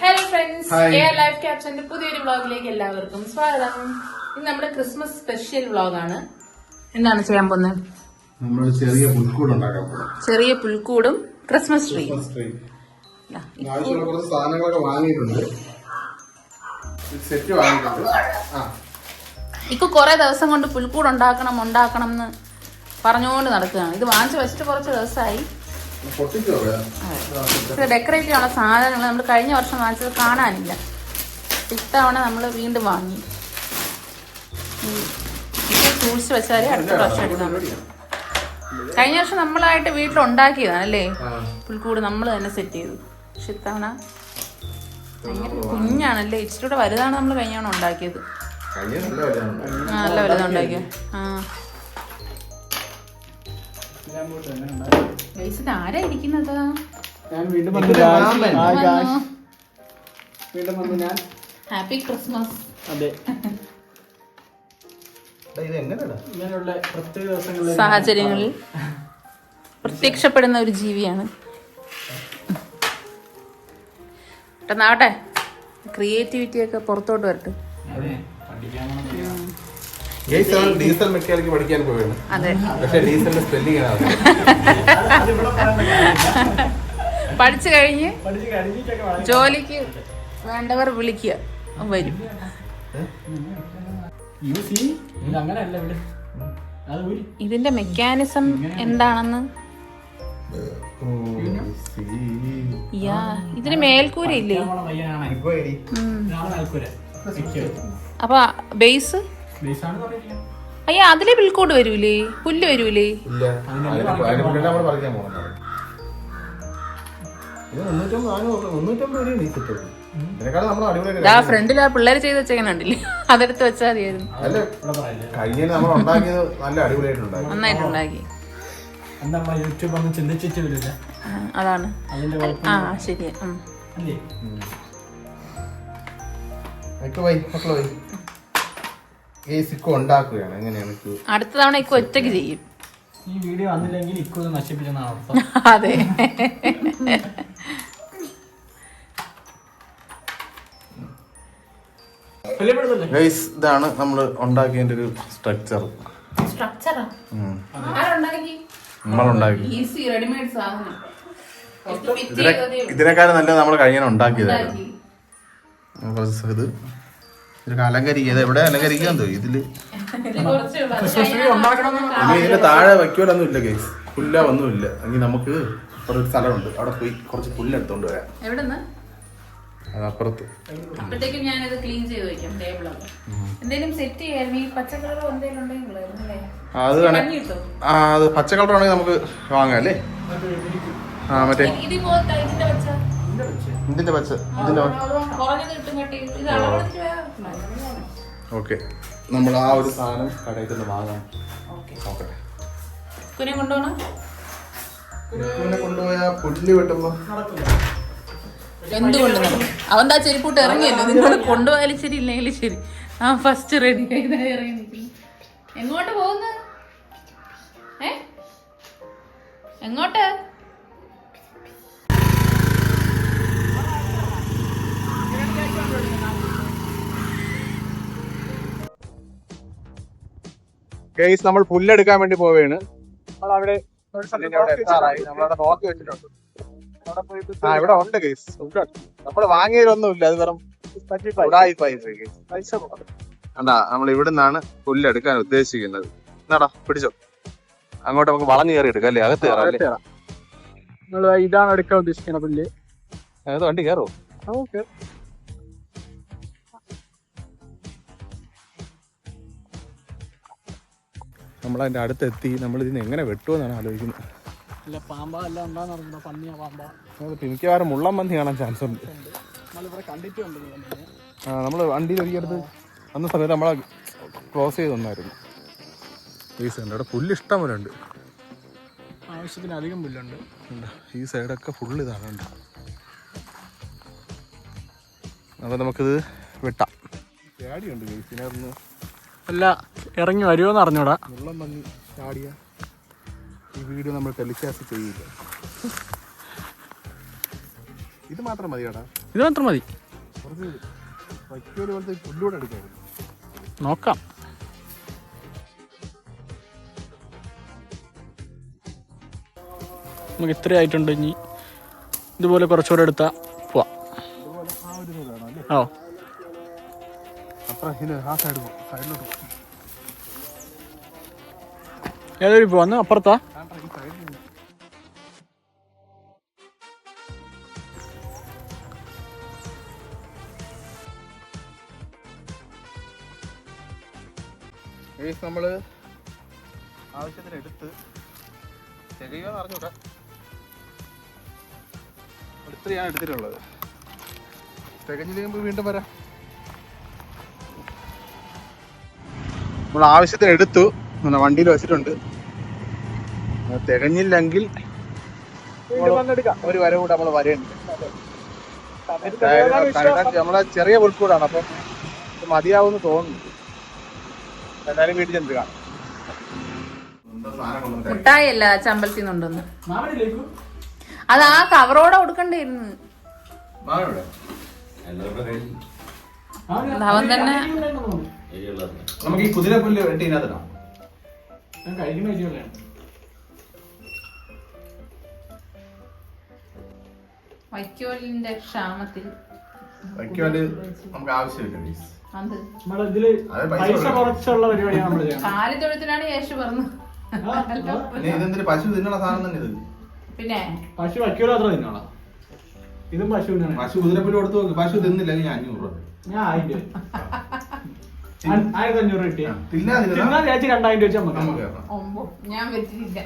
Hello friends, life ക്യാപ്ഷന്റെ പുതിയൊരു വ്ളോഗിലേക്ക് എല്ലാവർക്കും സ്വാഗതം. ഇന്ന് നമ്മുടെ ക്രിസ്മസ് സ്പെഷ്യൽ വ്ളോഗാണ്. എന്താണ് ചെയ്യാൻ പോകുന്നത്? നമ്മൾ ചെറിയ പുൽക്കൂട് ഉണ്ടാക്കാൻ പോകും. ചെറിയ പുൽക്കൂടും ക്രിസ്മസ് ട്രീ. ആവശ്യമുള്ള കുറച്ച് സാധനങ്ങളൊക്കെ വാങ്ങിയിട്ടുണ്ട്. സെറ്റ് വാങ്ങിയിട്ടുണ്ട്. ഇപ്പൊ കുറെ ദിവസം കൊണ്ട് പുൽക്കൂട് ഉണ്ടാക്കണം എന്ന് പറഞ്ഞുകൊണ്ട് നടക്കുകയാണ്. ഇത് വാങ്ങിച്ചു വെച്ചിട്ട് കുറച്ച് ദിവസമായി. ഡെക്കറേറ്റ് ചെയ്യാനുള്ള സാധനങ്ങൾ നമ്മൾ കഴിഞ്ഞ വർഷം വാങ്ങിച്ചത് കാണാനില്ല. ഇത്തവണ നമ്മൾ വീണ്ടും വാങ്ങി. സൂക്ഷിച്ച് വെച്ചാലേ അടുത്ത പ്രാവശ്യം എടുക്കാൻ പറ്റും. കഴിഞ്ഞ വർഷം നമ്മളായിട്ട് വീട്ടിൽ ഉണ്ടാക്കിയതാണ് അല്ലേ പുൽക്കൂട്, നമ്മൾ തന്നെ സെറ്റ് ചെയ്തു. പക്ഷെ ഇത്തവണ ഭയങ്കര കുഞ്ഞാണല്ലേ, ഇച്ചിരി വലുതാണ് നമ്മൾ കഴിഞ്ഞ തവണ ഉണ്ടാക്കിയത്. നല്ല വലുതാണ് ഉണ്ടാക്കിയത്. ആരാ ഇരിക്കുന്നത്? Happy Christmas. അതെ, സാഹചര്യങ്ങളിൽ പ്രത്യക്ഷപ്പെടുന്ന ഒരു ജീവിയാണ്. പെട്ടെന്നാവട്ടെ, ക്രിയേറ്റിവിറ്റി ഒക്കെ പുറത്തോട്ട് വരട്ടെ. ഡീസൽ മെക്കാനിക്ക് പഠിക്കാൻ പോവുകയാണ്. പക്ഷെ ഡീസലിന്റെ സ്പെല്ലിംഗ് പഠിച്ചു കഴിഞ്ഞ് ജോലിക്ക് വേണ്ടവർ വിളിക്കുക, വരും. ഇതിന്റെ മെക്കാനിസം എന്താണെന്ന്, ഇതിന് മേൽക്കൂര ഇല്ലേ? അപ്പൊ ബേസ് അയ്യാ, അതിലെ പുൽക്കൂട് വരൂലേ? പുല്ല് വരൂലേ? ഫ്രണ്ടിൽ ആ പിള്ളേര് ചെയ്ത് വെച്ചേക്കണ്ടില്ലേ, അതെടുത്ത് വെച്ചാൽ മതിയായിരുന്നു. നന്നായിട്ടുണ്ടാക്കി. അതാണ് ശരിയാ. അടുത്ത തവണ ഇക്കോ ഒറ്റയ്ക്ക് ചെയ്യും. ഈ വീഡിയോ വന്നില്ലെങ്കിൽ ഇക്കോ നശിപ്പിച്ചെന്നാണ്. അതെ. ഇതാണ് നമ്മൾ ഉണ്ടാക്കിയതിന്റെ ഒരു സ്ട്രക്ചർ. നമ്മളുണ്ടാക്കി. ഇതിനേക്കാളും നല്ല നമ്മൾ കഴിഞ്ഞ ഉണ്ടാക്കിയതായിരുന്നു. ഇത് ഇതൊക്കെ അലങ്കരിക്കുക. എവിടെ അലങ്കരിക്കാൻ ഇതില് ഇതിന്റെ താഴെ വയ്ക്കുവാനൊന്നും ഇല്ല ഗൈസ്, പുല്ല ഒന്നുമില്ല. എങ്കിൽ നമുക്ക് ഒരു സ്ഥലമുണ്ട്, അവിടെ പോയി കുറച്ച് പുല്ലെടുത്തോണ്ട് വരാം. അതപ്പുറത്ത്. അപ്പോഴത്തേക്കും ഞാനത് ക്ലീൻ ചെയ്ത് വെക്കാം. ടേബിളൊക്കെ എന്തെങ്കിലും സെറ്റ് ചെയ്യാൻ ഈ പച്ച കളർ എന്തെങ്കിലും ഉണ്ടെങ്കിൽ അത് പച്ച കളർ ആണെങ്കിൽ നമുക്ക് വാങ്ങാം അല്ലേ? മറ്റേ ഇതിന്റെ പച്ച ഓക്കെ. നമ്മൾ ആ ഒരു സാധനം കടയിൽ നിന്ന് വാങ്ങാം. നോക്കട്ടെ, കൊണ്ടുപോയാ പുല്ല് വെട്ടുമ്പോ എന്തുകൊണ്ട് അവൻ താ ചെരിപ്പൂട്ട് ഇറങ്ങിയല്ലോ. നിങ്ങൾ കൊണ്ടുപോയാലും ശരി ഇല്ലെങ്കിലും ശരി. ഫസ്റ്റ് റെഡി ഇറങ്ങി. എങ്ങോട്ട് പോകുന്നു? എങ്ങോട്ട്? ഗൈസ്, നമ്മൾ പുല്ലെടുക്കാൻ വേണ്ടി പോവുകയാണ്. അവിടെ നോക്കി വെച്ചിട്ടുണ്ട്. ഇവിടെ ഉണ്ട് ഗൈസ്. നമ്മൾ വാങ്ങിയതൊന്നുമില്ല, അത് വെറും കണ്ടാ. നമ്മൾ ഇവിടെ നിന്നാണ് പുല്ലെടുക്കാൻ ഉദ്ദേശിക്കുന്നത്. എന്നാടാ പിടിച്ചോ, അങ്ങോട്ട് നമുക്ക് വളഞ്ഞു കയറി എടുക്കാം അല്ലേ? അകത്ത് കയറാം. ഇതാണ് എടുക്കാൻ ഉദ്ദേശിക്കുന്ന പുല്ല്. അകത്ത് വണ്ടി കയറോ? നമ്മളതിന്റെ അടുത്തെത്തി. നമ്മൾ ഇതിന് എങ്ങനെ വെട്ടുമെന്നാണ് ആലോചിക്കുന്നത്. മിക്കവാറും മുള്ളം പന്നി കാണാൻ ചാൻസ് ഉണ്ട്. നമ്മൾ വണ്ടിയിൽ ഒരിക്കടുത്ത് വന്ന സമയത്ത് നമ്മളെ ക്ലോസ് ചെയ്ത് വന്നായിരുന്നു. അവിടെ പുല്ല് ഇഷ്ടം പോലെ ഉണ്ട്, ആവശ്യത്തിനധികം പുല്ലുണ്ട്. ഈ സൈഡൊക്കെ ഫുള്ള് ഇതാണ്. അപ്പൊ നമുക്കിത് വെട്ടാം. ചാടിയുണ്ട് ഇതിനകത്ത്. അല്ല, ഇറങ്ങി വരുമോന്ന് അറിഞ്ഞൂടാ. മുള്ളം പന്നി ചാടിയ ഈ വീഡിയോ നമ്മൾ ടെലികാസ്റ്റ് ചെയ്യില്ല. ഇത് മാത്രം മതിയാടാ. ഇത് മാത്രം മതി. നോക്കാം. നമുക്ക് ഇത്രയായിട്ടുണ്ട്. ഇനി ഇതുപോലെ കുറച്ചുകൂടെ എടുത്താൽ പോവാം. ഓ ഏതൊരു പോവാന്ന് അപ്പുറത്താ? നമ്മള് ആവശ്യത്തിന് എടുത്ത് തികയോന്ന് അറിഞ്ഞൂടാ. ഇത്രയാണ് എടുത്തിട്ടുള്ളത്. തികഞ്ഞില്ലെങ്കിൽ വീണ്ടും വരാം. നമ്മൾ ആവശ്യത്തിന് എടുത്തു, വണ്ടിയിൽ വെച്ചിട്ടുണ്ട്. തികഞ്ഞില്ലെങ്കിൽ ഒരു വര കൂടെ നമ്മൾ വരയുണ്ട്. നമ്മളെ ചെറിയ പുൽക്കൂടാണ്, അപ്പം മതിയാവുമെന്ന് തോന്നുന്നു. എന്തായാലും വീട്ടിൽ ചെന്ന് കാണാം. മുട്ടായി അല്ല, ചമ്പലത്തിൽ നിന്നുണ്ടെന്ന്. അത് ആ കവറോടെ കൊടുക്കണ്ടായിരുന്നു. അവൻ തന്നെ നമുക്ക് ഈ കുതിരപ്പുല്ല് വെട്ടിനകത്തിടാം. വൈക്കോലിന്റെ ക്ഷാമത്തിൽ വൈക്കോല് നമുക്ക് ആവശ്യമില്ല. കാലി തൊഴുത്തിലാണ് യേശു പറഞ്ഞത്. ഇതെന്തൊരു പശു തിന്നണ സാധനം തന്നെ ഇത്. പിന്നെ പശു വൈക്കോല് മാത്രം തിന്നോളാം. ഇതും പശു പശു കുതിരപ്പുല്ല് കൊടുത്തു നോക്ക്. പശു തിന്നില്ലെങ്കിൽ 500 രൂപ. ഞാൻ 1500 കിട്ടിയ ചേച്ചി 2000 വെച്ചാൽ ഞാൻ വെച്ചിട്ടില്ല.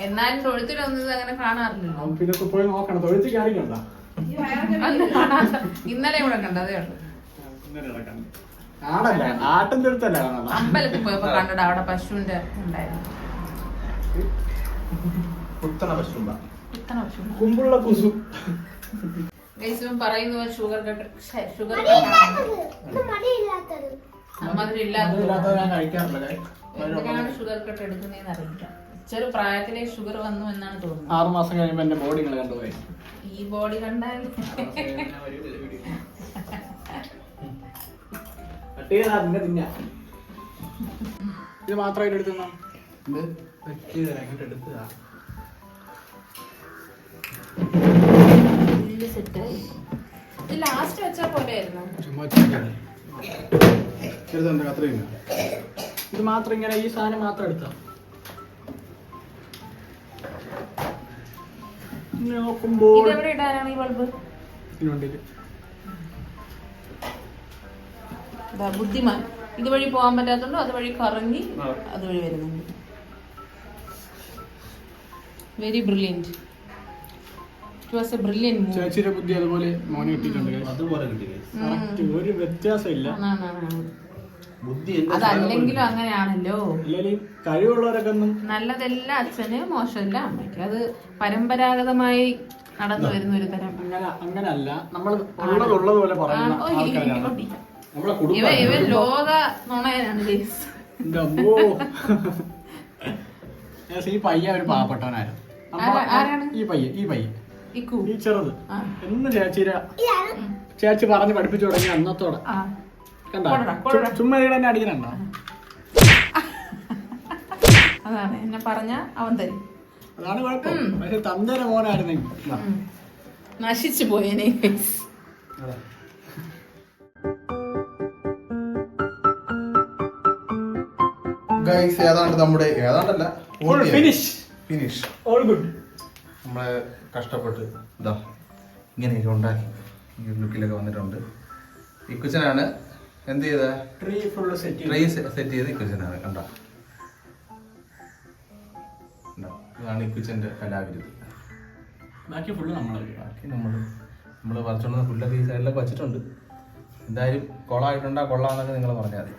എന്നാലും തൊഴുത്തിലൊന്നും അങ്ങനെ കാണാറില്ലല്ലോ. പിന്നെ പോയി നോക്കണം. തൊഴുത്തിൽ ആയിരിക്കണ്ട. ഇന്നലെ ഇവിടെ കണ്ട അതേ ഉള്ളു. ആട്ടും തൊഴുത്തല്ല. അമ്പലത്തിൽ പോയപ്പോ കണ്ടത് അവിടെ പശുവിന്റെ ഉണ്ടായിരുന്നു. കുമ്പുള്ള കുസു പറയുന്നു ഷുഗർ കട്ട്. ഷുഗർ എന്തിനാണ് ഷുഗർ കട്ട് എടുക്കുന്നതെന്ന് അറിയില്ല. ചെറു പ്രായത്തിലെ ഷുഗർ വന്നു എന്നാണ് തോന്നുന്നത്. 6 മാസം കഴിയുമ്പോ എന്റെ ബോഡി കണ്ടുപോയി. ഈ ബോഡി കണ്ടാൽ ഇത് മാത്രമായിട്ട് എടുത്തുന്ന ലാസ്റ്റ് വെച്ചാ പോലെയായിരുന്നു. ഇത് മാത്രം ഇങ്ങനെ ഈ സാധനം മാത്രം എടുത്താ നോക്കുമ്പോൾ എവിടെ ഇടാനാണ് ഈ ബൾബ്? ബുദ്ധിമാൻ. ഇതുവഴി പോകാൻ പറ്റാത്തോണ്ട് അതുവഴി കറങ്ങി അതുവഴി വരുന്നുണ്ട്. Very brilliant. It was A brilliant move. ചേച്ചിയുടെ ബുദ്ധി അതുപോലെ മോനെ കിട്ടിയിട്ടുണ്ട്. അതുപോലെ കിട്ടി. ഒരു വ്യത്യാസമില്ല. അതല്ലെങ്കിലും അങ്ങനെയാണല്ലോ. കഴിവുള്ളവരൊക്കെ നല്ലതെല്ലാം അച്ഛന്, മോശമല്ല അമ്മയ്ക്ക്. അത് പരമ്പരാഗതമായി നടന്നു വരുന്ന ഒരു തരം. അങ്ങനല്ല, നമ്മൾ ഉള്ളതുപോലെ ഇവൻ ലോക നുണയനാണ്. ഈ പയ്യ ഒരു പാവപ്പെട്ടവനായിരുന്നു. ഈ പയ്യ ഈ ചെറുത് എന്ന് ചേച്ചി പറഞ്ഞ് പഠിപ്പിച്ചു തുടങ്ങി അന്നത്തോടെ. കണ്ടോ? ചുമ്മാ തന്നെ അടിക്കണോ? അതാണ് എന്നെ പറഞ്ഞ അവൻ തരും. അതാണ് കുഴപ്പം. പക്ഷെ തന്തേരെ മോനായിരുന്നെങ്കിൽ നശിച്ചു പോയേനെ. ഏതാണ്ട് നമ്മുടെ ഏതാണ്ടല്ല ഫിനിഷ് ഓൾ ഗുഡ്. നമ്മള് കഷ്ടപ്പെട്ട് ഇതാ ഇങ്ങനെയൊക്കെ ഉണ്ടാക്കി ഈ ലുക്കിലൊക്കെ വന്നിട്ടുണ്ട്. ഈ കിച്ചനാണ് എന്ത് ചെയ്ത ട്രീ സെറ്റ് ചെയ്ത് ഈ കിച്ചനാണ്. കണ്ട, ഇതാണ് ഈ കിച്ചന്റെ കലാകൃതി. ബാക്കി ഫുള്ള് നമ്മള് പറിച്ചോണ്ട് ഫുള്ളൊക്കെ ഈ സൈഡിലൊക്കെ വെച്ചിട്ടുണ്ട്. എന്തായാലും കൊളായിട്ടുണ്ടാ കൊള്ളാന്നൊക്കെ നിങ്ങൾ പറഞ്ഞാൽ മതി.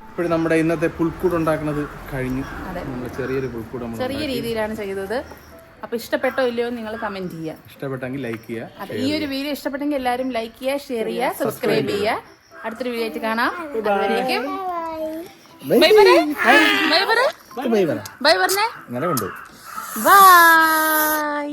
ഇപ്പോഴും നമ്മുടെ ഇന്നത്തെ പുൽക്കൂട് ഉണ്ടാക്കുന്നത് കഴിഞ്ഞു. നമ്മൾ ചെറിയൊരു പുൽക്കൂട് ചെറിയ രീതിയിലാണ് ചെയ്തത്. അപ്പൊ ഇഷ്ടപ്പെട്ടോ ഇല്ലയോ നിങ്ങൾ കമന്റ് ചെയ്യുക. ഇഷ്ടപ്പെട്ടെങ്കിൽ ലൈക്ക് ചെയ്യുക. ഈ ഒരു വീഡിയോ ഇഷ്ടപ്പെട്ടെങ്കിൽ എല്ലാവരും ലൈക്ക് ചെയ്യുക, ഷെയർ ചെയ്യുക, സബ്സ്ക്രൈബ് ചെയ്യുക. അടുത്തൊരു വീഡിയോ ആയിട്ട് കാണാം. ബൈ പറഞ്ഞേ. ബൈ.